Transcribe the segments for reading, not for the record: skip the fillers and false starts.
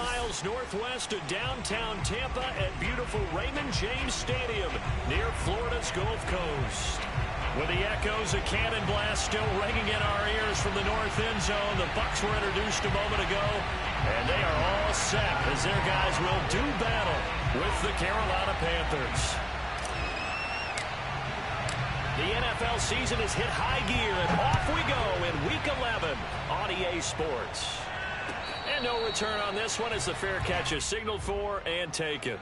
miles northwest of downtown Tampa at beautiful Raymond James Stadium near Florida's Gulf Coast. With the echoes of cannon blast still ringing in our ears from the north end zone, the Bucs were introduced a moment ago, and they are all set as their guys will do battle with the Carolina Panthers. The NFL season has hit high gear, and off we go in Week 11 on EA Sports. And no return on this one as the fair catch is signaled for and taken.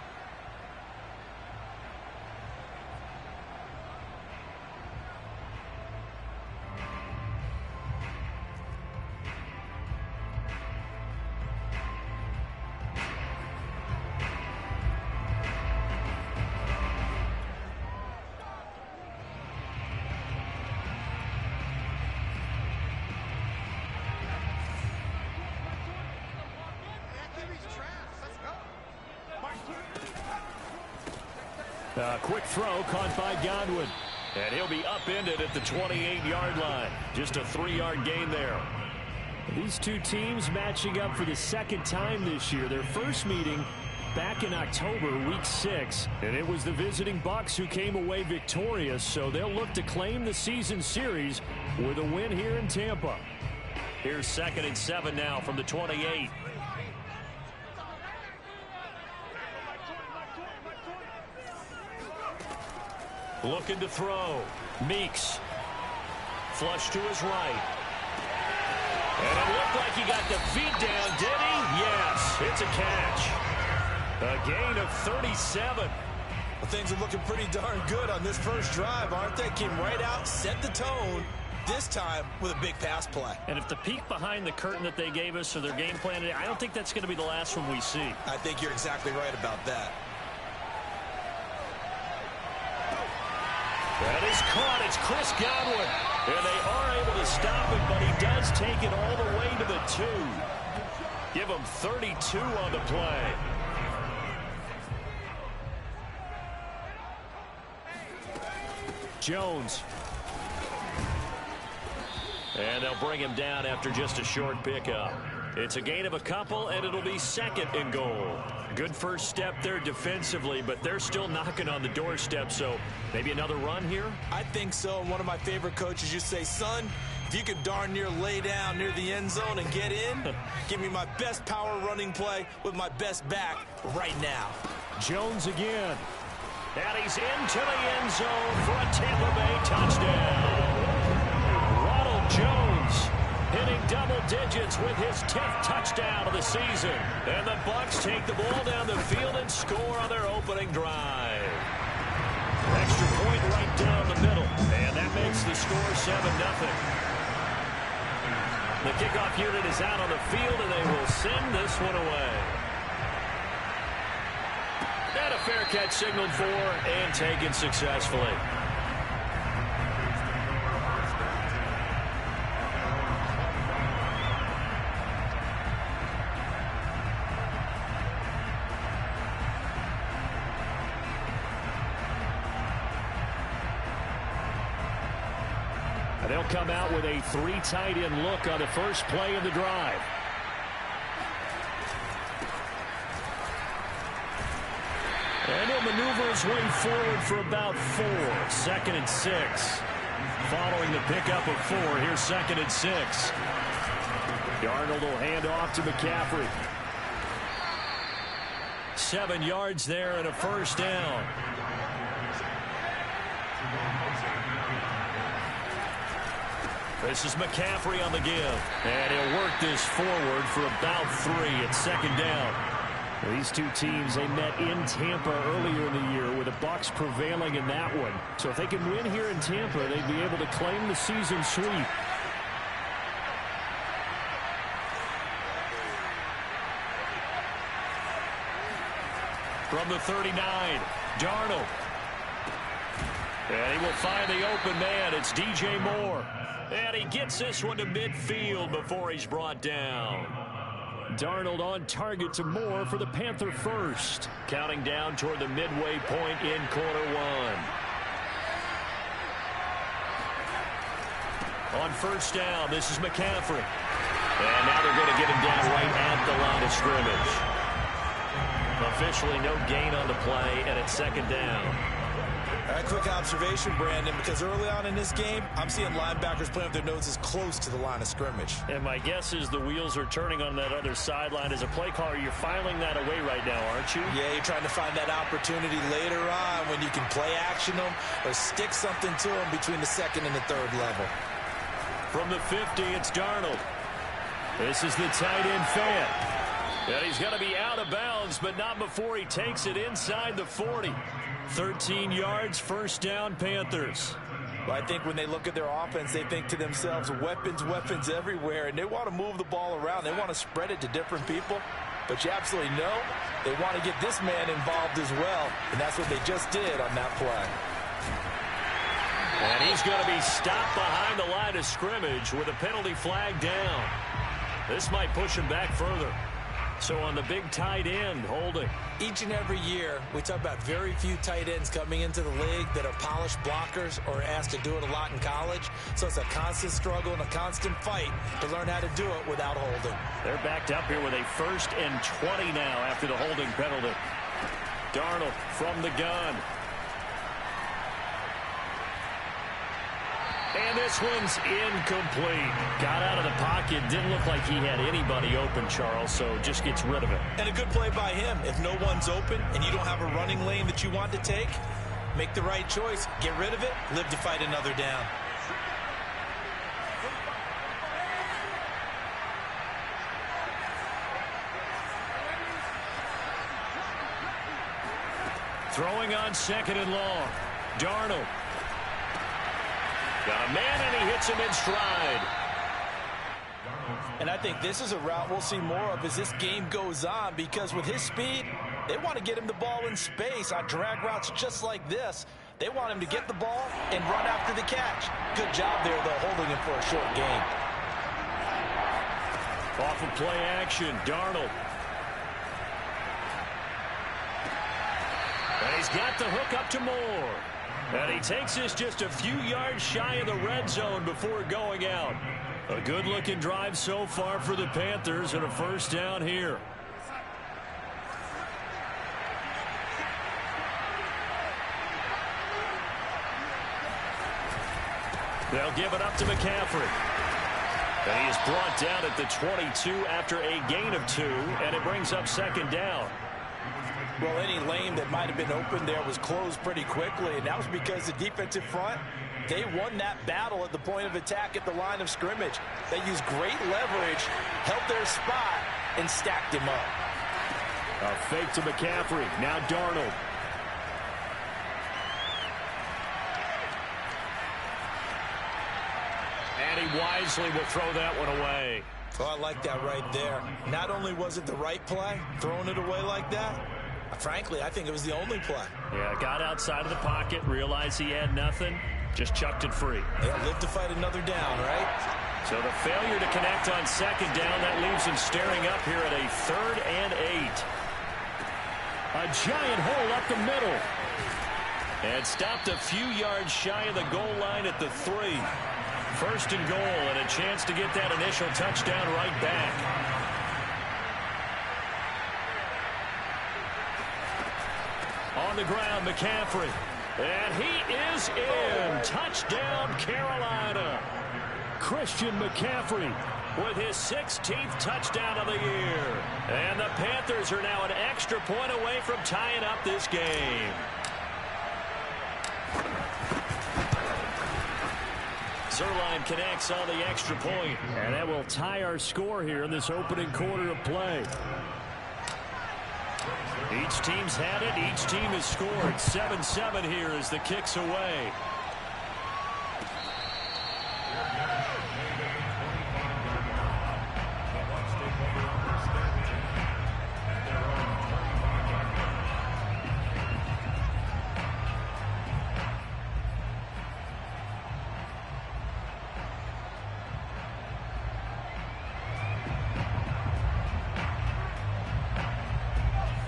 Quick throw caught by Godwin. And he'll be upended at the 28-yard line. Just a 3-yard gain there. These two teams matching up for the second time this year. Their first meeting back in October, Week 6. And it was the visiting Bucs who came away victorious. So they'll look to claim the season series with a win here in Tampa. Here's 2nd and 7 now from the 28. Looking to throw. Meeks. Flush to his right. And it looked like he got the feet down, did he? Yes, it's a catch. A gain of 37. Well, things are looking pretty darn good on this first drive, aren't they? Came right out, set the tone, this time with a big pass play. And if the peek behind the curtain that they gave us or their game plan today, I don't think that's going to be the last one we see. I think you're exactly right about that. That is caught. It's Chris Godwin. And they are able to stop him, but he does take it all the way to the 2. Give him 32 on the play. Jones. And they'll bring him down after just a short pickup. It's a gain of a couple, and it'll be 2nd and goal. Good first step there defensively, but they're still knocking on the doorstep, so maybe another run here? I think so. And one of my favorite coaches used to say, son, if you could darn near lay down near the end zone and get in, give me my best power running play with my best back right now. Jones again. And he's into the end zone for a Tampa Bay touchdown. Ronald Jones hitting double digits with his 10th touchdown of the season. And the Bucs take the ball down the field and score on their opening drive. Extra point right down the middle. And that makes the score 7-0. The kickoff unit is out on the field, and they will send this one away. And a fair catch signaled for and taken successfully. They'll come out with a 3 tight end look on the first play of the drive. And he'll maneuver his way forward for about 4. 2nd and 6. Following the pickup of 4, here's 2nd and 6. Darnold will hand off to McCaffrey. 7 yards there and a first down. This is McCaffrey on the give. And he'll work this forward for about 3 at 2nd down. These two teams, they met in Tampa earlier in the year with the Bucs prevailing in that one. So if they can win here in Tampa, they'd be able to claim the season sweep. From the 39, Darnold. And he will find the open man. It's DJ Moore. And he gets this one to midfield before he's brought down. Darnold on target to Moore for the Panther first. Counting down toward the midway point in quarter 1. On first down, this is McCaffrey. And now they're going to get him down right at the line of scrimmage. officially no gain on the play, and it's second down. A quick observation, Brandon, because early on in this game, I'm seeing linebackers playing with their noses close to the line of scrimmage. And my guess is the wheels are turning on that other sideline. As a play caller, you're filing that away right now, aren't you? Yeah, you're trying to find that opportunity later on when you can play action them or stick something to them between the second and the third level. From the 50, it's Darnold. This is the tight end fan. And he's going to be out of bounds, but not before he takes it inside the 40. 13 yards, first down, Panthers. Well, I think when they look at their offense, they think to themselves, weapons, weapons everywhere, and they want to move the ball around. They want to spread it to different people. But you absolutely know they want to get this man involved as well, and that's what they just did on that play. And he's going to be stopped behind the line of scrimmage with a penalty flag down. This might push him back further. So on the big tight end, holding. Each and every year, we talk about very few tight ends coming into the league that are polished blockers or asked to do it a lot in college. So it's a constant struggle and a constant fight to learn how to do it without holding. They're backed up here with a 1st and 20 now after the holding penalty. Darnold from the gun. And this one's incomplete. Got out of the pocket. Didn't look like he had anybody open, Charles, so just gets rid of it. And a good play by him. If no one's open and you don't have a running lane that you want to take, make the right choice. Get rid of it. Live to fight another down. Throwing on 2nd and long. Darnold. Got a man, and he hits him in stride. And I think this is a route we'll see more of as this game goes on, because with his speed, they want to get him the ball in space on drag routes just like this. They want him to get the ball and run after the catch. Good job there, though, holding him for a short gain. Off of play action, Darnold. And he's got the hook up to Moore. And he takes this just a few yards shy of the red zone before going out. A good-looking drive so far for the Panthers and a first down here. They'll give it up to McCaffrey. And he is brought down at the 22 after a gain of 2, and it brings up 2nd down. Well, any lane that might have been open there was closed pretty quickly, and that was because the defensive front, they won that battle at the point of attack at the line of scrimmage. They used great leverage, held their spot, and stacked him up. A fake to McCaffrey. Now Darnold. And he wisely will throw that one away. Oh, I like that right there. Not only was it the right play, throwing it away like that, frankly, I think it was the only play. Yeah, got outside of the pocket, realized he had nothing, just chucked it free. They'll live to fight another down, right? So the failure to connect on 2nd down, that leaves him staring up here at a 3rd and 8. A giant hole up the middle. And stopped a few yards shy of the goal line at the 3. 1st and goal, and a chance to get that initial touchdown right back. On the ground, McCaffrey. And he is in. Touchdown, Carolina. Christian McCaffrey with his 16th touchdown of the year. And the Panthers are now an extra point away from tying up this game. Zerline connects on the extra point. And that will tie our score here in this opening quarter of play. Each team's had it. Each team has scored. 7-7 here as the kick's away.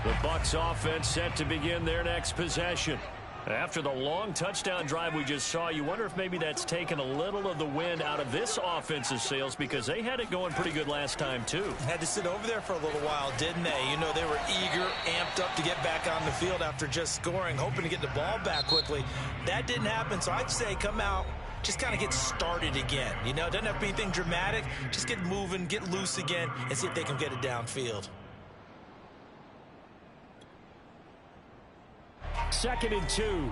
The Bucs offense set to begin their next possession. After the long touchdown drive we just saw, you wonder if maybe that's taken a little of the wind out of this offense's sails, because they had it going pretty good last time too. Had to sit over there for a little while, didn't they? You know, they were eager, amped up to get back on the field after just scoring, hoping to get the ball back quickly. That didn't happen, so I'd say come out, just kind of get started again. You know, it doesn't have to be anything dramatic. Just get moving, get loose again, and see if they can get it downfield. 2nd and 2.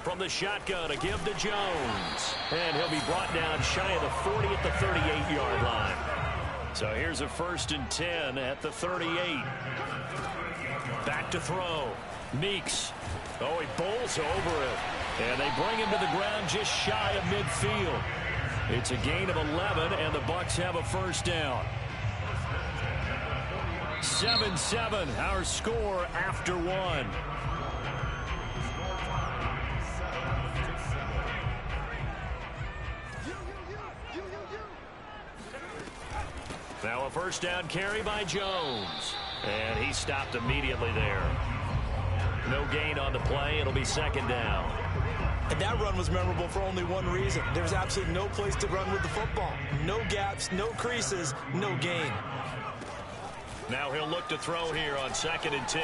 From the shotgun, a give to Jones. And he'll be brought down shy of the 40 at the 38-yard line. So here's a 1st and 10 at the 38. Back to throw. Meeks. Oh, he bowls over it. And they bring him to the ground just shy of midfield. It's a gain of 11, and the Bucs have a 1st down. 7-7, our score after 1. Now a 1st down carry by Jones. And he stopped immediately there. No gain on the play. It'll be 2nd down. And that run was memorable for only one reason. There's absolutely no place to run with the football. No gaps, no creases, no gain. Now he'll look to throw here on 2nd and 10.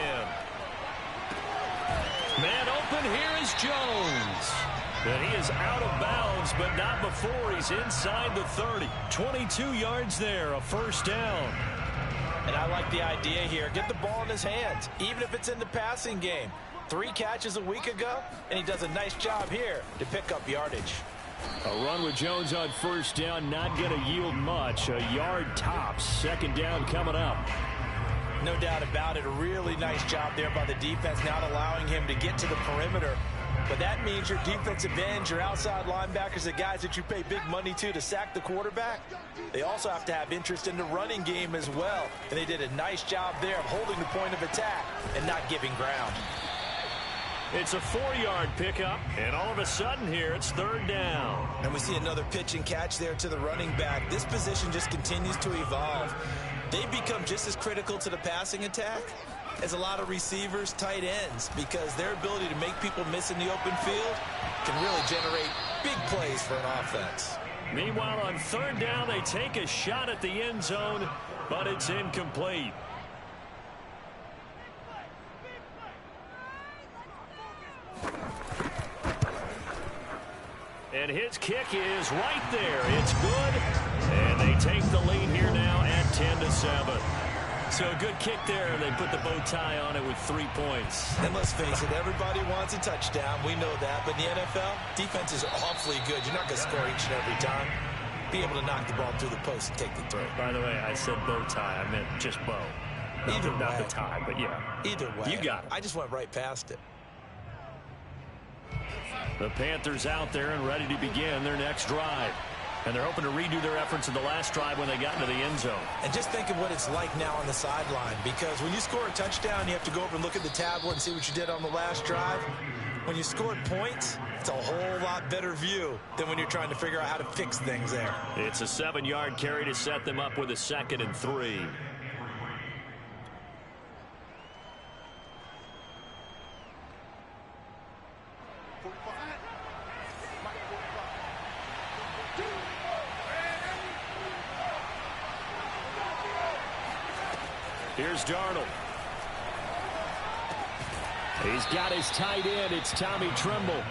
Man open, here is Jones. And he is out of bounds, but not before he's inside the 30. 22 yards there, a 1st down. And I like the idea here. Get the ball in his hands, even if it's in the passing game. 3 catches a week ago, and he does a nice job here to pick up yardage. A run with Jones on 1st down, not going to yield much. A yard tops. 2nd down coming up. No doubt about it. A really nice job there by the defense, not allowing him to get to the perimeter. But that means your defensive ends, your outside linebackers, the guys that you pay big money to sack the quarterback, they also have to have interest in the running game as well. And they did a nice job there of holding the point of attack and not giving ground. It's a 4-yard pickup, and all of a sudden here it's 3rd down. And we see another pitch and catch there to the running back. This position just continues to evolve. They become just as critical to the passing attack as a lot of receivers, tight ends, because their ability to make people miss in the open field can really generate big plays for an offense. Meanwhile, on 3rd down, they take a shot at the end zone, but it's incomplete. And his kick is right there. It's good. And they take the lead here now at 10-7. So a good kick there, and they put the bow tie on it with 3 points. And let's face it, everybody wants a touchdown. We know that. But in the NFL, defense is awfully good. You're not going to score each and every time. Be able to knock the ball through the post and take the throw. By the way, I said bow tie. I meant just bow. Either way. Not the tie, but yeah. Either way. You got it. I just went right past it. The Panthers out there and ready to begin their next drive. And they're hoping to redo their efforts in the last drive when they got into the end zone. And just think of what it's like now on the sideline, because when you score a touchdown, you have to go over and look at the tablet and see what you did on the last drive. When you scored points, it's a whole lot better view than when you're trying to figure out how to fix things there. It's a 7-yard carry to set them up with a 2nd and 3. Here's Darnold. He's got his tight end. It's Tommy Tremble.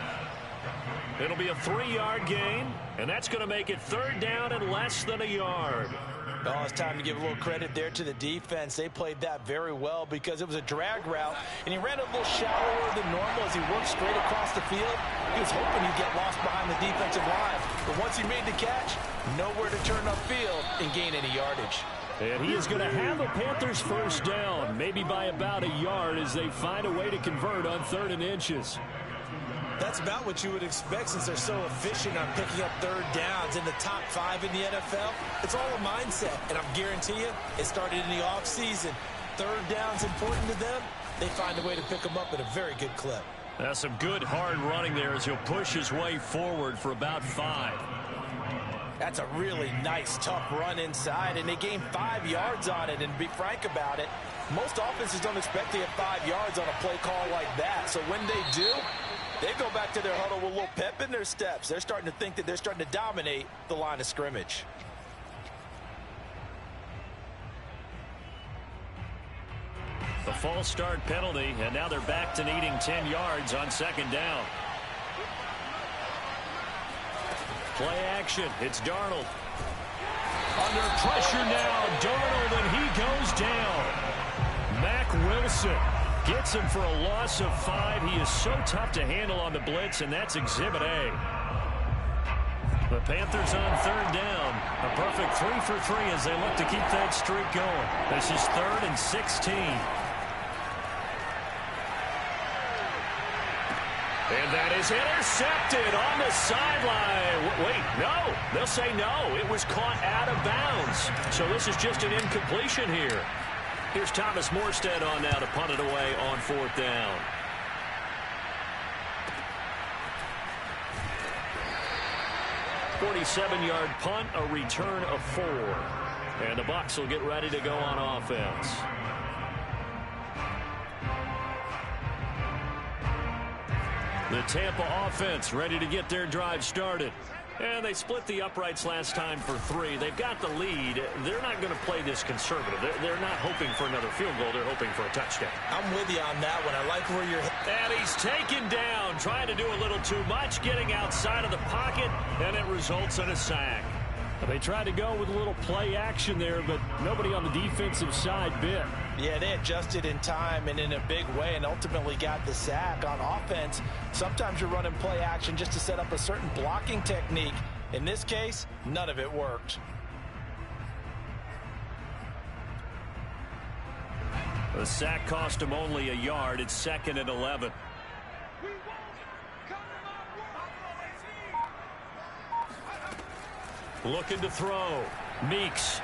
It'll be a 3-yard gain, and that's going to make it 3rd down and less than a yard. Oh, it's time to give a little credit there to the defense. They played that very well because it was a drag route, and he ran a little shallower than normal as he worked straight across the field. He was hoping he'd get lost behind the defensive line, but once he made the catch, nowhere to turn upfield and gain any yardage. And he is going to have a Panthers 1st down, maybe by about a yard as they find a way to convert on 3rd and inches. That's about what you would expect since they're so efficient on picking up 3rd downs in the top 5 in the NFL. It's all a mindset, and I'm guarantee you it started in the offseason. 3rd down's important to them. They find a way to pick them up at a very good clip. That's some good hard running there as he'll push his way forward for about 5. That's a really nice, tough run inside, and they gained 5 yards on it. And to be frank about it, most offenses don't expect to get 5 yards on a play call like that. So when they do, they go back to their huddle with a little pep in their steps. They're starting to think that they're starting to dominate the line of scrimmage. The false start penalty, and now they're back to needing 10 yards on second down. Play action. It's Darnold. Under pressure now, Darnold, and he goes down. Mack Wilson gets him for a loss of 5. He is so tough to handle on the blitz, and that's Exhibit A. The Panthers on third down. A perfect 3 for 3 as they look to keep that streak going. This is 3rd and 16. And that is intercepted on the sideline. Wait, no. They'll say no. It was caught out of bounds. So this is just an incompletion here. Here's Thomas Morstead on now to punt it away on 4th down. .47-yard punt, a return of 4. And the Bucs will get ready to go on offense. The Tampa offense ready to get their drive started. And they split the uprights last time for 3. They've got the lead. They're not going to play this conservative. They're not hoping for another field goal. They're hoping for a touchdown. I'm with you on that one. I like where you're... And he's taken down, trying to do a little too much, getting outside of the pocket, and it results in a sack. They tried to go with a little play action there, but nobody on the defensive side bit. Yeah, they adjusted in time and in a big way and ultimately got the sack. On offense, sometimes you're running play action just to set up a certain blocking technique. In this case, none of it worked. The sack cost him only a yard. It's 2nd and 11. Looking to throw. Meeks.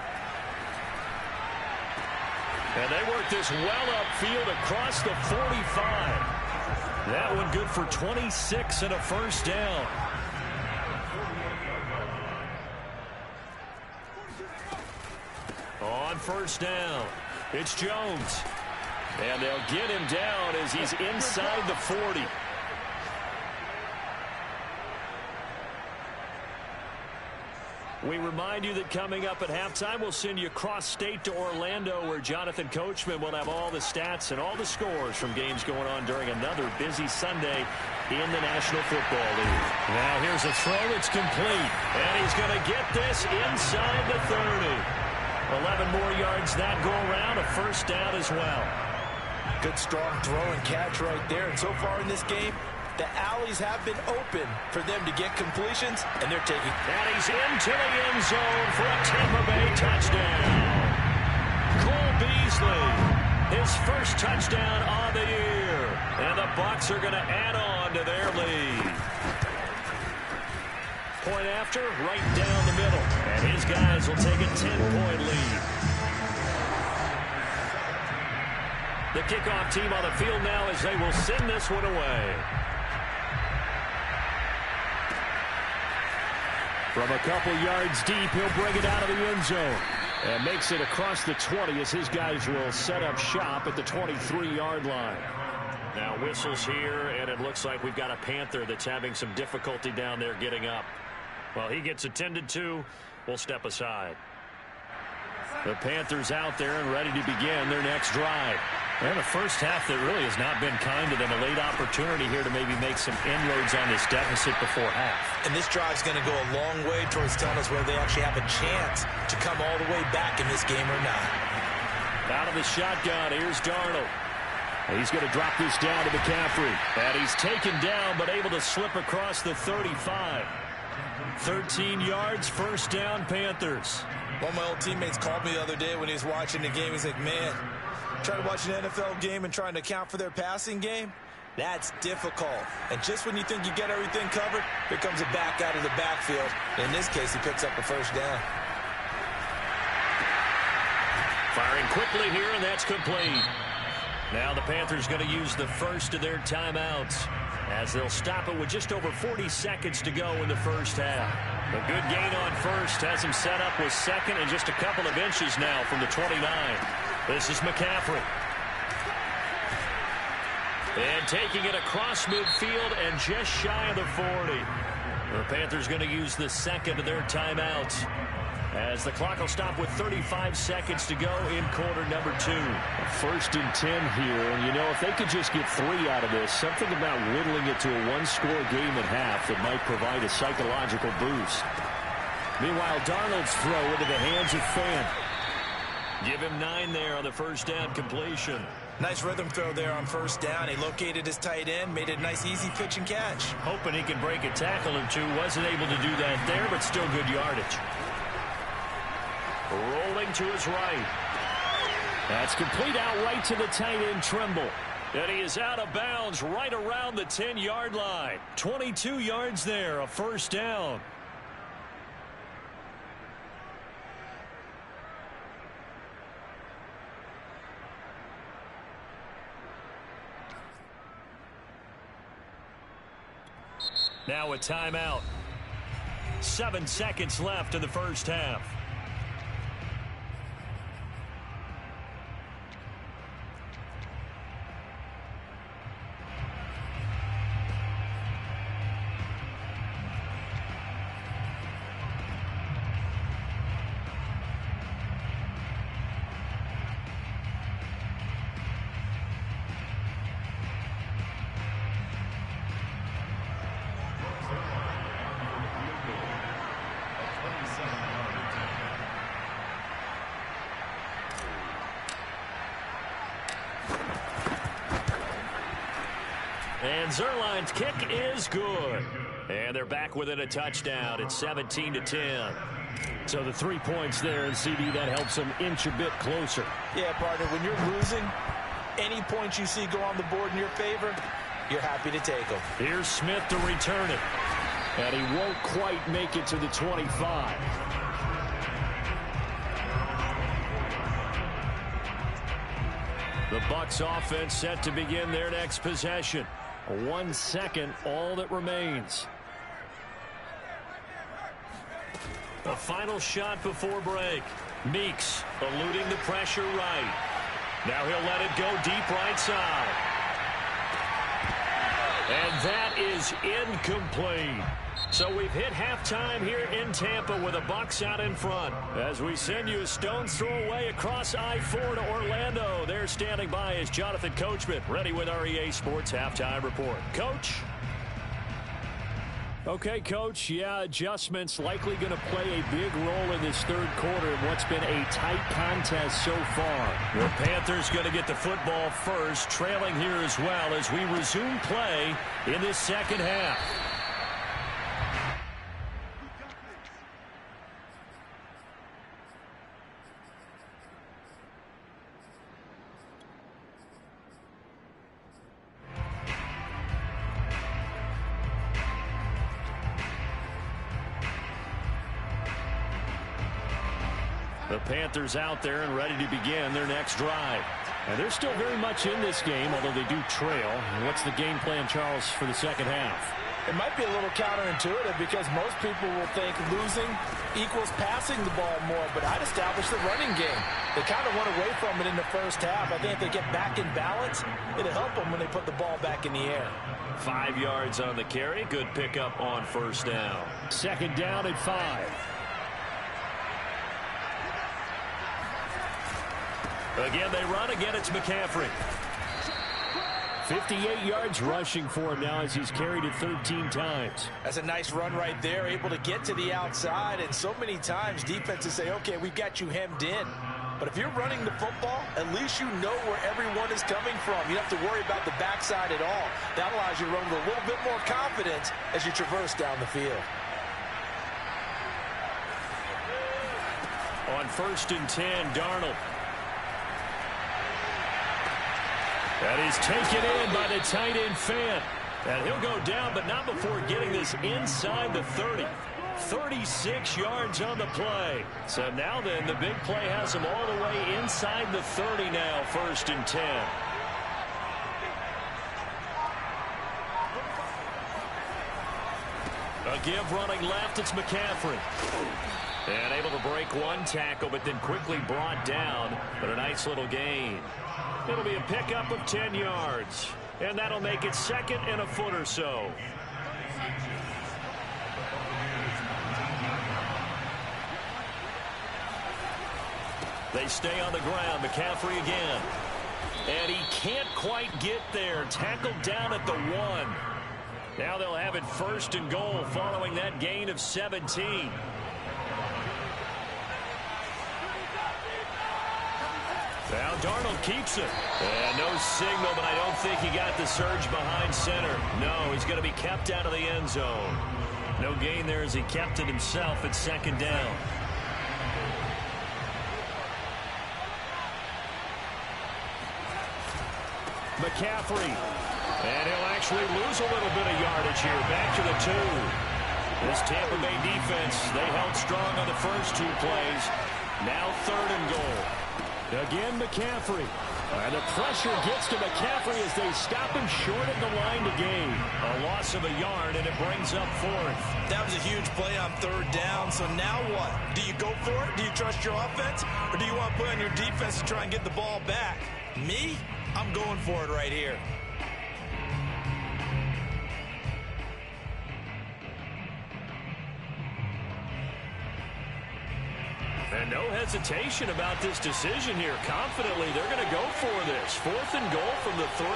And they work this well upfield across the 45. That one good for 26 and a first down. On first down, it's Jones. And they'll get him down as he's inside the 40. We remind you that coming up at halftime, we'll send you cross-state to Orlando, where Jonathan Coachman will have all the stats and all the scores from games going on during another busy Sunday in the National Football League. Now here's a throw that's complete, and he's going to get this inside the 30. 11 more yards that go around, a first down as well. Good strong throw and catch right there. And so far in this game, the alleys have been open for them to get completions, and they're taking. And he's into the end zone for a Tampa Bay touchdown. Cole Beasley, his first touchdown on the year. And the Bucs are going to add on to their lead. Point after, right down the middle. And his guys will take a 10-point lead. The kickoff team on the field now as they will send this one away. From a couple yards deep, he'll bring it out of the end zone. And makes it across the 20 as his guys will set up shop at the 23-yard line. Now whistles here, and it looks like we've got a Panther that's having some difficulty down there getting up. Well, he gets attended to. We'll step aside. The Panthers out there and ready to begin their next drive. And the first half that really has not been kind to them. A late opportunity here to maybe make some inroads on this deficit before half. And this drive's going to go a long way towards telling us whether they actually have a chance to come all the way back in this game or not. Out of the shotgun, here's Darnold. He's going to drop this down to McCaffrey. And he's taken down but able to slip across the 35. 13 yards, first down, Panthers. One of my old teammates called me the other day when he was watching the game. He's like, man, trying to watch an NFL game and trying to account for their passing game, that's difficult. And just when you think you get everything covered, here comes a back out of the backfield. In this case, he picks up the first down. Firing quickly here, and that's complete. Now the Panthers going to use the first of their timeouts as they'll stop it with just over 40 seconds to go in the first half. A good gain on first has him set up with second and just a couple of inches now from the 29. This is McCaffrey. And taking it across midfield and just shy of the 40. The Panthers going to use the second of their timeouts as the clock will stop with 35 seconds to go in quarter number 2. First and 10 here, and you know, if they could just get 3 out of this, something about whittling it to a one-score game at half that might provide a psychological boost. Meanwhile, Darnold's throw into the hands of Fan. Give him 9 there on the first down completion. Nice rhythm throw there on first down. He located his tight end, made it a nice easy pitch and catch. Hoping he can break a tackle or two. Wasn't able to do that there, but still good yardage. Rolling to his right. That's complete out right to the tight end, Trimble. And he is out of bounds right around the 10-yard line. 22 yards there, a first down. Now a timeout. 7 seconds left in the first half. And Zerline's kick is good. And they're back within a touchdown. It's 17-10. So the 3 points there, and CD, that helps them inch a bit closer. Yeah, partner, when you're losing, any points you see go on the board in your favor, you're happy to take them. Here's Smith to return it. And he won't quite make it to the 25. The Bucs offense set to begin their next possession. 1 second, all that remains. The final shot before break. Meeks eluding the pressure right. Now he'll let it go deep right side. And that is incomplete. So we've hit halftime here in Tampa with the Bucs out in front. As we send you a stone's throw away across I-4 to Orlando. There standing by is Jonathan Coachman, ready with our EA Sports Halftime Report. Coach? Okay, Coach, yeah, adjustments likely going to play a big role in this third quarter in what's been a tight contest so far. The Panthers going to get the football first, trailing here as well as we resume play in this second half. The Panthers out there and ready to begin their next drive. And they're still very much in this game, although they do trail. And what's the game plan, Charles, for the second half? It might be a little counterintuitive because most people will think losing equals passing the ball more, but I'd establish the running game. They kind of went away from it in the first half. I think if they get back in balance, it'll help them when they put the ball back in the air. 5 yards on the carry. Good pickup on first down. Second down at 5. Again, they run. Again, it's McCaffrey. 58 yards rushing for him now as he's carried it 13 times. That's a nice run right there, able to get to the outside. And so many times defenses say, okay, we've got you hemmed in. But if you're running the football, at least you know where everyone is coming from. You don't have to worry about the backside at all. That allows you to run with a little bit more confidence as you traverse down the field. On 1st and 10, Darnold. That is taken in by the tight end Fan. And he'll go down, but not before getting this inside the 30. 36 yards on the play. So now then, the big play has him all the way inside the 30 now, 1st and 10. A give running left, it's McCaffrey. And able to break one tackle, but then quickly brought down. But a nice little gain. It'll be a pickup of 10 yards. And that'll make it second and a foot or so. They stay on the ground. McCaffrey again. And he can't quite get there. Tackled down at the 1. Now they'll have it first and goal following that gain of 17. Now Darnold keeps it. And no signal, but I don't think he got the surge behind center. No, he's going to be kept out of the end zone. No gain there as he kept it himself at second down. McCaffrey. And he'll actually lose a little bit of yardage here. Back to the 2. This Tampa Bay defense, they held strong on the first 2 plays. Now third and goal. Again, McCaffrey. And the pressure gets to McCaffrey as they stop him short at the line to gain. A loss of a yard, and it brings up 4th. That was a huge play on third down. So now what? Do you go for it? Do you trust your offense? Or do you want to put on your defense to try and get the ball back? Me? I'm going for it right here. And no hesitation about this decision here. Confidently, they're going to go for this. 4th and goal from the 3.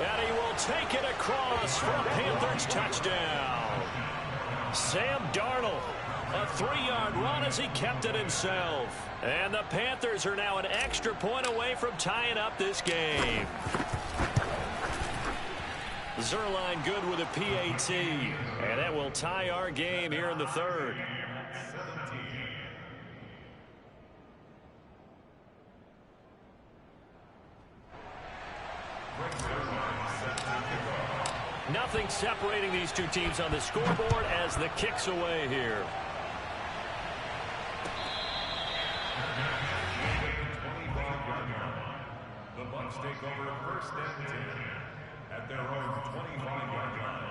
And he will take it across for a Panthers touchdown. Sam Darnold. A 3-yard run as he kept it himself. And the Panthers are now an extra point away from tying up this game. Zerline good with a PAT. And that will tie our game here in the 3rd. Nothing separating these two teams on the scoreboard as the kick's away here. The Bucs take over first and 10 at their own 25-yard line.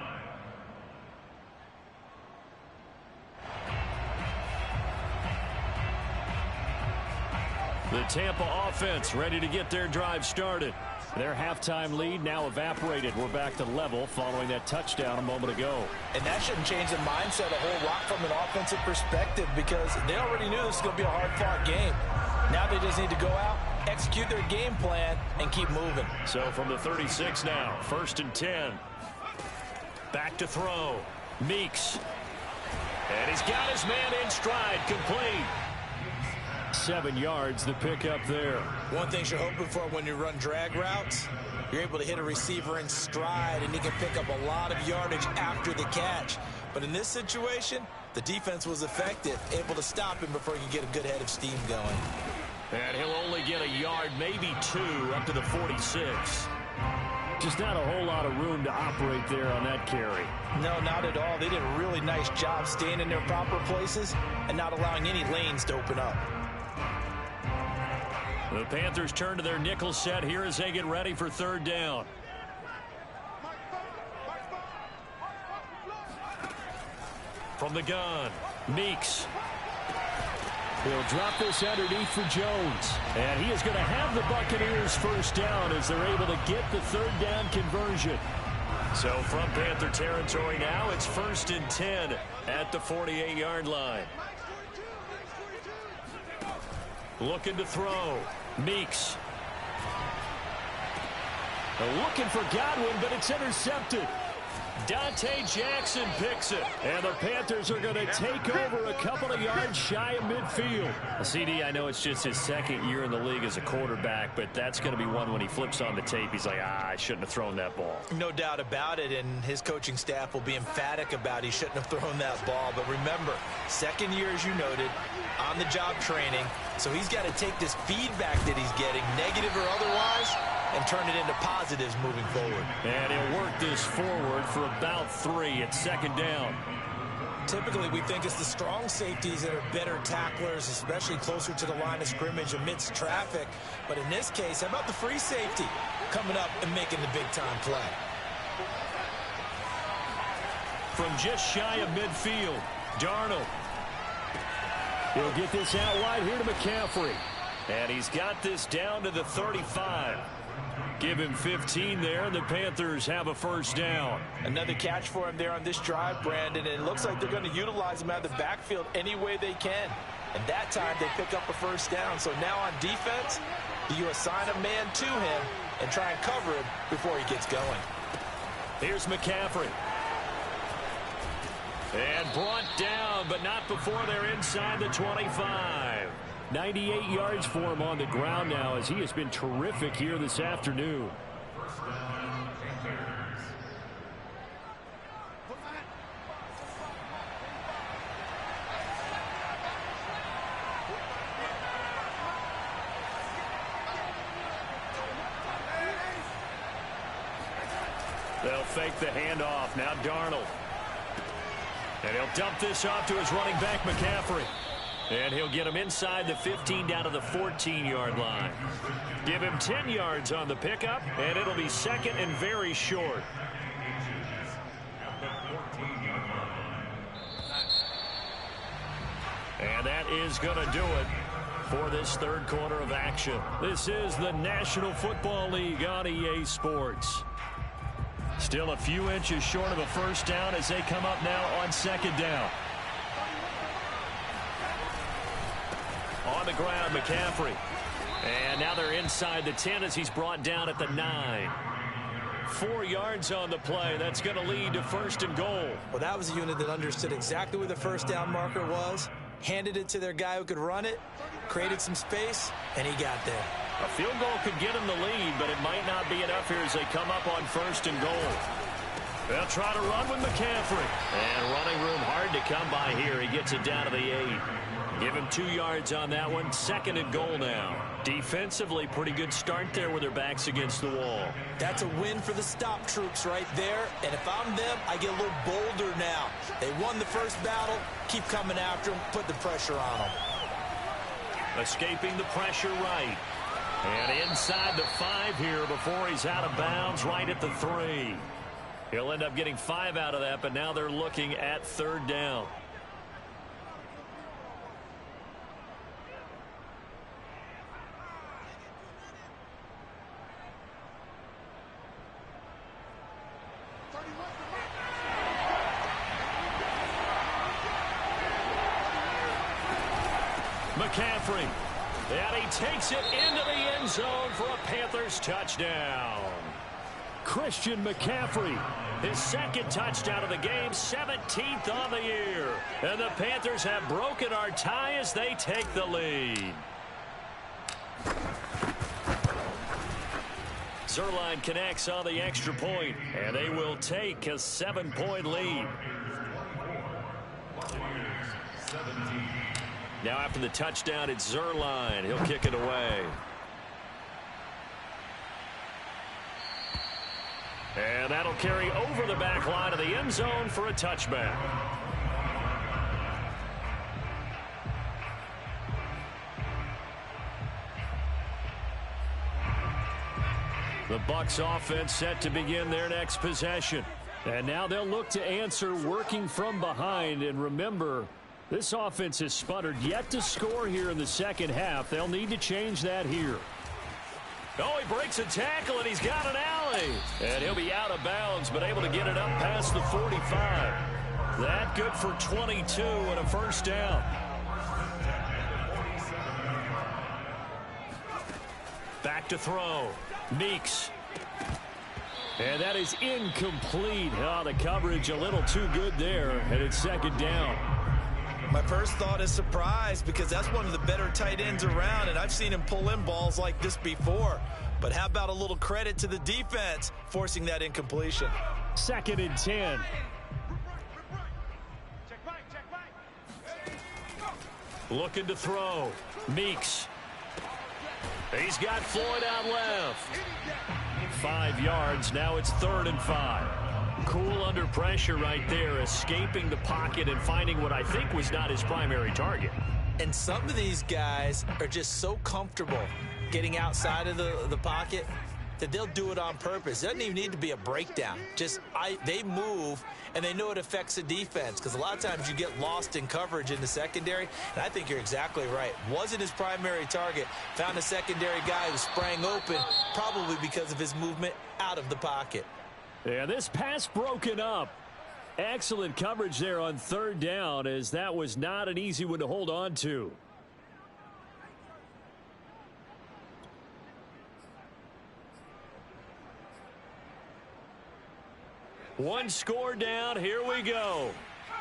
The Tampa offense ready to get their drive started. Their halftime lead now evaporated. We're back to level following that touchdown a moment ago. And that shouldn't change the mindset a whole lot from an offensive perspective because they already knew this was going to be a hard-fought game. Now they just need to go out, execute their game plan, and keep moving. So from the 36 now, 1st and 10. Back to throw. Meeks. And he's got his man in stride, complete. 7 yards, the pickup there. One thing you're hoping for when you run drag routes, you're able to hit a receiver in stride, and he can pick up a lot of yardage after the catch. But in this situation, the defense was effective, able to stop him before he could get a good head of steam going. And he'll only get a yard, maybe 2, up to the 46. Just not a whole lot of room to operate there on that carry. No, not at all. They did a really nice job staying in their proper places and not allowing any lanes to open up. The Panthers turn to their nickel set here as they get ready for 3rd down. From the gun, Meeks. He'll drop this underneath for Jones. And he is going to have the Buccaneers first down as they're able to get the 3rd down conversion. So from Panther territory now, it's 1st and 10 at the 48-yard line. Looking to throw. Meeks. Looking for Godwin, but it's intercepted. Dante Jackson picks it. And the Panthers are going to take over a couple of yards shy of midfield. CD, I know it's just his 2nd year in the league as a quarterback, but that's going to be one when he flips on the tape. He's like, I shouldn't have thrown that ball. No doubt about it, and his coaching staff will be emphatic about he shouldn't have thrown that ball. But remember, 2nd year, as you noted, on-the-job training. So he's got to take this feedback that he's getting, negative or otherwise, and turn it into positives moving forward. And he'll work this forward for about 3 at 2nd down. Typically, we think it's the strong safeties that are better tacklers, especially closer to the line of scrimmage amidst traffic. But in this case, how about the free safety coming up and making the big-time play? From just shy of midfield, Darnold. He'll get this out wide here to McCaffrey. And he's got this down to the 35. Give him 15 there, and the Panthers have a first down. Another catch for him there on this drive, Brandon, and it looks like they're going to utilize him out of the backfield any way they can. And that time they pick up a first down. So now on defense, you assign a man to him and try and cover him before he gets going. Here's McCaffrey. And brought down, but not before they're inside the 25. 98 yards for him on the ground now, as he has been terrific here this afternoon. They'll fake the handoff. Now Darnold. And he'll dump this off to his running back, McCaffrey. And he'll get him inside the 15 down to the 14-yard line. Give him 10 yards on the pickup, and it'll be second and very short. And that is going to do it for this third quarter of action. This is the National Football League on EA Sports. Still a few inches short of a first down as they come up now on second down. On the ground, McCaffrey. And now they're inside the 10 as he's brought down at the 9. 4 yards on the play. That's going to lead to first and goal. Well, that was a unit that understood exactly where the first down marker was, handed it to their guy who could run it, created some space, and he got there. A field goal could get him the lead, but it might not be enough here as they come up on first and goal. They'll try to run with McCaffrey. And running room hard to come by here. He gets it down to the 8. Give him 2 yards on that one. Second and goal now. Defensively, pretty good start there with their backs against the wall. That's a win for the stop troops right there. And if I'm them, I get a little bolder now. They won the first battle. Keep coming after them. Put the pressure on them. Escaping the pressure right. And inside the 5 here before he's out of bounds right at the 3. He'll end up getting 5 out of that, but now they're looking at third down. McCaffrey. And he takes it into the end zone for a Panthers touchdown. Christian McCaffrey, his second touchdown of the game, 17th on the year. And the Panthers have broken our tie as they take the lead. Zerline connects on the extra point, and they will take a 7-point lead. Now after the touchdown, it's Zerline. He'll kick it away. And that'll carry over the back line of the end zone for a touchback. The Bucs offense set to begin their next possession. And now they'll look to answer working from behind. And remember, this offense has sputtered yet to score here in the second half. They'll need to change that here. Oh, he breaks a tackle, and he's got an alley. And he'll be out of bounds, but able to get it up past the 45. That good for 22 and a first down. Back to throw. Meeks. And that is incomplete. Oh, the coverage a little too good there, and it's second down. My first thought is surprise, because that's one of the better tight ends around, and I've seen him pull in balls like this before. But how about a little credit to the defense forcing that incompletion? Second and 10. Looking to throw. Meeks. He's got Floyd out left. 5 yards. Now it's 3rd and 5. Cool under pressure right there, escaping the pocket and finding what I think was not his primary target. And some of these guys are just so comfortable getting outside of the pocket that they'll do it on purpose. It doesn't even need to be a breakdown. They move, and they know it affects the defense, because a lot of times you get lost in coverage in the secondary, and I think you're exactly right. Wasn't his primary target. Found a secondary guy who sprang open, probably because of his movement out of the pocket. Yeah, this pass broken up. Excellent coverage there on third down, as that was not an easy one to hold on to. One score down. Here we go.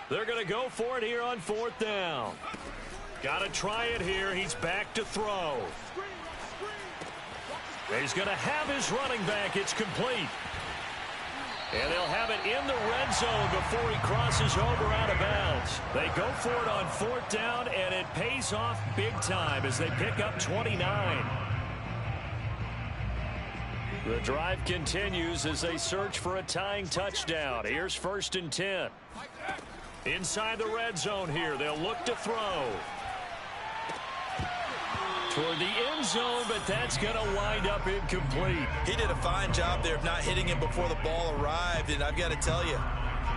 They're going to go for it here on fourth down. Got to try it here. He's back to throw. He's going to have his running back. It's complete. And they'll have it in the red zone before he crosses over out of bounds. They go for it on fourth down, and it pays off big time as they pick up 29. The drive continues as they search for a tying touchdown. Here's 1st and 10. Inside the red zone here, they'll look to throw. Toward the end zone, but that's going to wind up incomplete. He did a fine job there of not hitting it before the ball arrived, and I've got to tell you,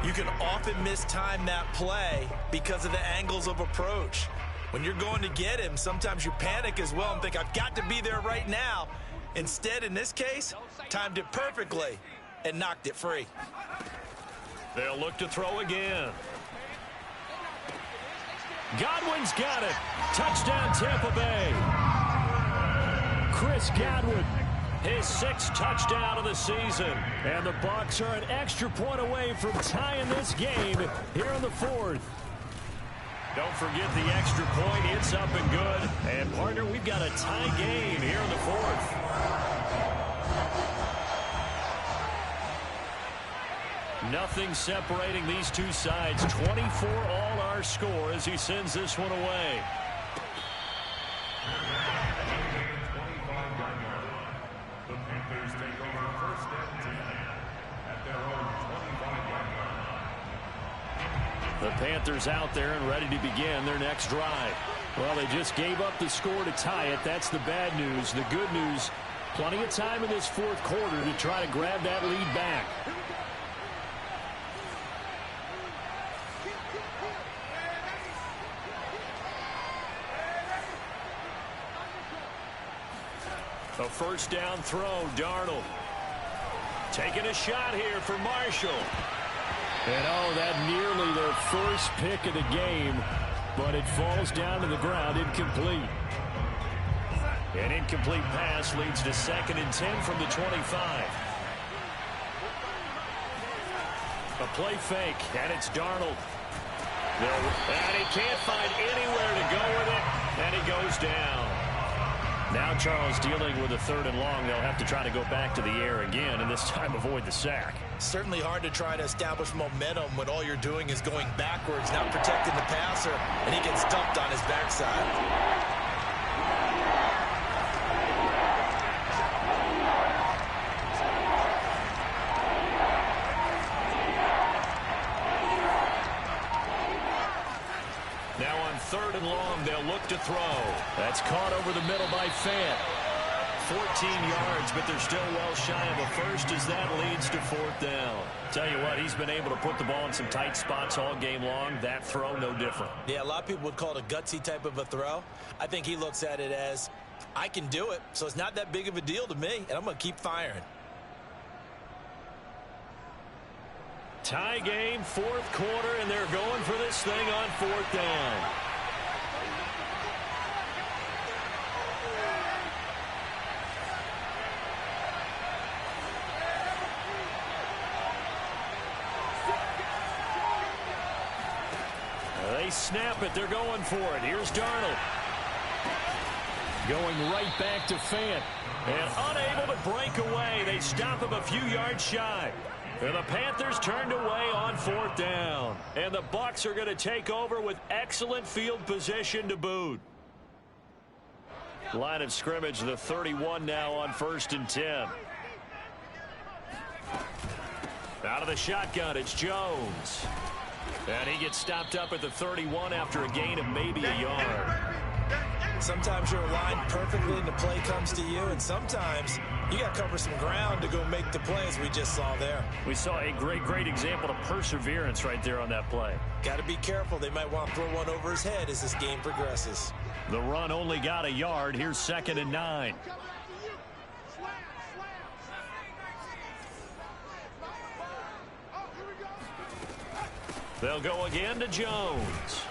you can often mistime that play because of the angles of approach. When you're going to get him, sometimes you panic as well and think, I've got to be there right now. Instead, in this case, timed it perfectly and knocked it free. They'll look to throw again. Godwin's got it. Touchdown, Tampa Bay. Chris Godwin, his 6th touchdown of the season. And the Bucs are an extra point away from tying this game here in the 4th. Don't forget the extra point. It's up and good. And, partner, we've got a tie game here in the 4th. Nothing separating these two sides. 24 all our score as he sends this one away. The Panthers take over 1st and 10 at their own 25-yard line. The Panthers out there and ready to begin their next drive. Well, they just gave up the score to tie it. That's the bad news. The good news, plenty of time in this 4th quarter to try to grab that lead back. A 1st down throw, Darnold. Taking a shot here for Marshall. And oh, that nearly their first pick of the game, but it falls down to the ground, incomplete. An incomplete pass leads to 2nd and 10 from the 25. A play fake, and it's Darnold. And he can't find anywhere to go with it, and he goes down. Now Charles dealing with a 3rd and long. They'll have to try to go back to the air again, and this time avoid the sack. Certainly hard to try to establish momentum when all you're doing is going backwards, not protecting the passer, and he gets dumped on his backside. Now on 3rd and long, they'll look to throw. That's caught over the middle by Fant. 14 yards, but they're still well shy of a first as that leads to 4th down. Tell you what, he's been able to put the ball in some tight spots all game long. That throw, no different. Yeah, a lot of people would call it a gutsy type of a throw. I think he looks at it as, I can do it, so it's not that big of a deal to me, and I'm going to keep firing. Tie game, 4th quarter, and they're going for this thing on 4th down. They snap it. They're going for it. Here's Darnold. Going right back to Fant. And unable to break away. They stop him a few yards shy. And the Panthers turned away on 4th down. And the Bucs are going to take over with excellent field position to boot. Line of scrimmage, the 31 now on 1st and 10. Out of the shotgun, it's Jones. And he gets stopped up at the 31 after a gain of maybe a yard. Sometimes you're aligned perfectly and the play comes to you, and sometimes you got to cover some ground to go make the play, as we just saw there. We saw a great example of perseverance right there on that play. Got to be careful. They might want to throw one over his head as this game progresses. The run only got a yard. Here's 2nd and 9. They'll go again to Jones.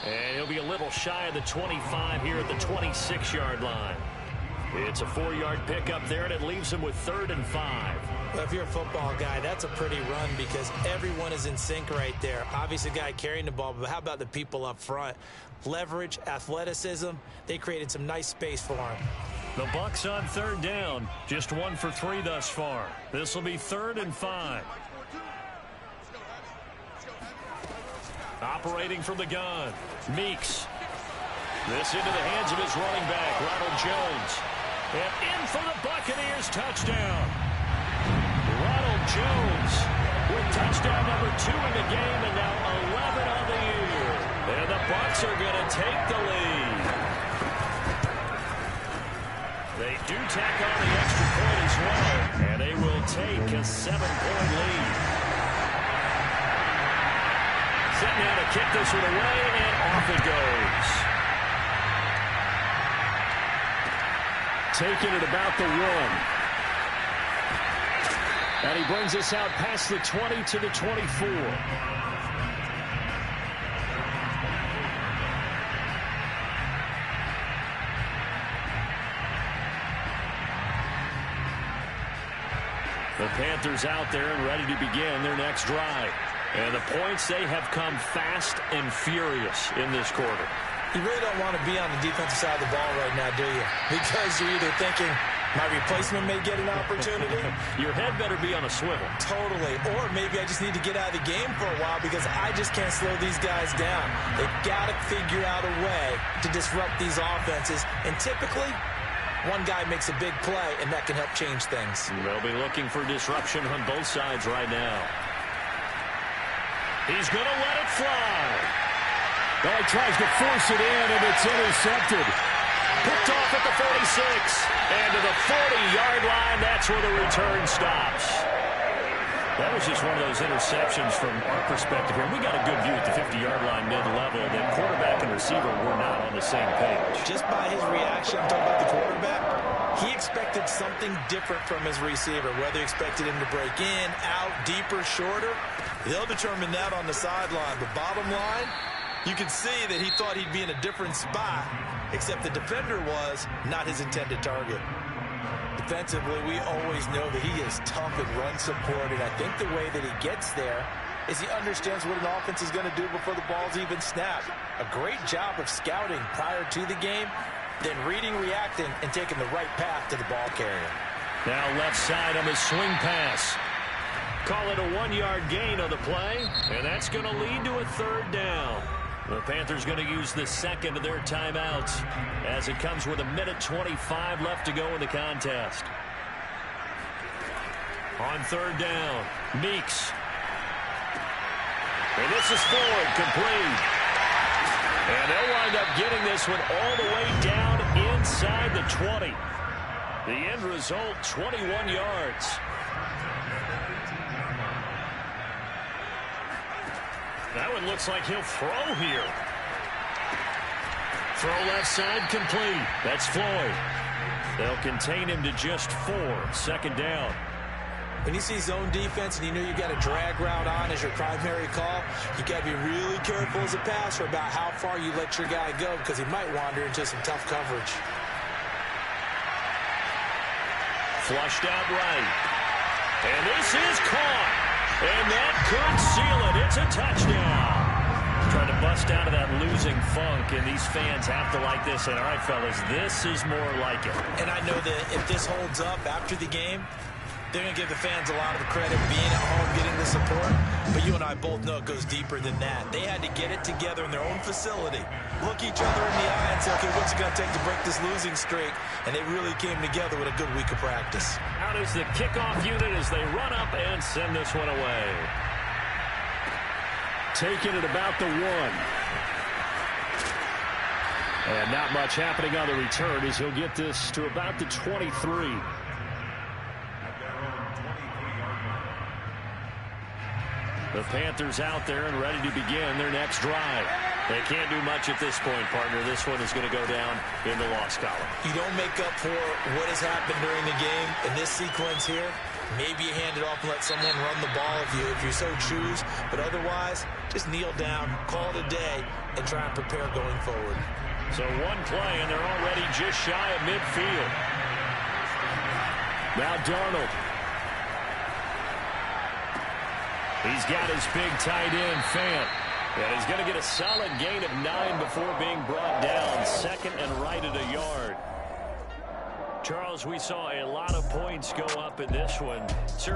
And he'll be a little shy of the 25 here at the 26-yard line. It's a 4-yard pickup there, and it leaves him with 3rd and 5. Well, if you're a football guy, that's a pretty run because everyone is in sync right there. Obviously, the guy carrying the ball, but how about the people up front? Leverage, athleticism, they created some nice space for him. The Bucs on 3rd down, just 1 for 3 thus far. This will be 3rd and 5. Operating from the gun, Meeks. This into the hands of his running back, Ronald Jones. And in for the Buccaneers touchdown. Ronald Jones with touchdown number 2 in the game and now 11 on the year. And the Bucs are going to take the lead. They do tack on the extra point as well, and they will take a 7-point lead. Set now to kick this one away, and off it goes. Taking it about the 1. And he brings us out past the 20 to the 24. The Panthers out there and ready to begin their next drive. And the points, they have come fast and furious in this quarter. You really don't want to be on the defensive side of the ball right now, do you? Because you're either thinking, my replacement may get an opportunity. Your head better be on a swivel. Totally. Or maybe I just need to get out of the game for a while because I just can't slow these guys down. They've got to figure out a way to disrupt these offenses. And typically, one guy makes a big play, and that can help change things. They'll be looking for disruption on both sides right now. He's going to let it fly. Well, he tries to force it in, and it's intercepted. Picked off at the 46. And to the 40-yard line, that's where the return stops. That was just one of those interceptions from our perspective here. We got a good view at the 50-yard line mid-level that quarterback and receiver were not on the same page. Just by his reaction, I'm talking about the quarterback, he expected something different from his receiver, whether he expected him to break in, out, deeper, shorter. They'll determine that on the sideline. But bottom line, you can see that he thought he'd be in a different spot, except the defender was not his intended target. Defensively, we always know that he is tough at run support, and I think the way that he gets there is he understands what an offense is going to do before the ball's even snapped. A great job of scouting prior to the game, then reading, reacting, and taking the right path to the ball carrier. Now left side on the swing pass. Call it a 1-yard gain on the play, and that's going to lead to a 3rd down. The Panthers going to use the second of their timeouts as it comes with 1:25 left to go in the contest. On 3rd down, Meeks. And this is Ford, complete. And they'll wind up getting this one all the way down inside the 20. The end result, 21 yards. That one looks like he'll throw here. Throw left side complete. That's Floyd. They'll contain him to just 4. 2nd down. When you see zone defense and you know you got a drag route on as your primary call, you got to be really careful as a passer about how far you let your guy go because he might wander into some tough coverage. Flushed out right. And this is caught. And that could seal it. It's a touchdown. Trying to bust out of that losing funk, and these fans have to like this. And all right, fellas, this is more like it. And I know that if this holds up after the game, They're going to give the fans a lot of credit being at home, getting the support. But you and I both know it goes deeper than that. They had to get it together in their own facility, look each other in the eye and say, okay, what's it going to take to break this losing streak? And they really came together with a good week of practice. Out is the kickoff unit as they run up and send this one away. Taking it about the 1. And not much happening on the return as he'll get this to about the 23. The Panthers out there and ready to begin their next drive. They can't do much at this point, partner. This one is going to go down in the loss column. You don't make up for what has happened during the game in this sequence here. Maybe you hand it off and let someone run the ball if you so choose. But otherwise, just kneel down, call it a day, and try and prepare going forward. So one play, and they're already just shy of midfield. Now Darnold. He's got his big tight end, Fant. And he's going to get a solid gain of 9 before being brought down. Second and right at a yard. Charles, we saw a lot of points go up in this one.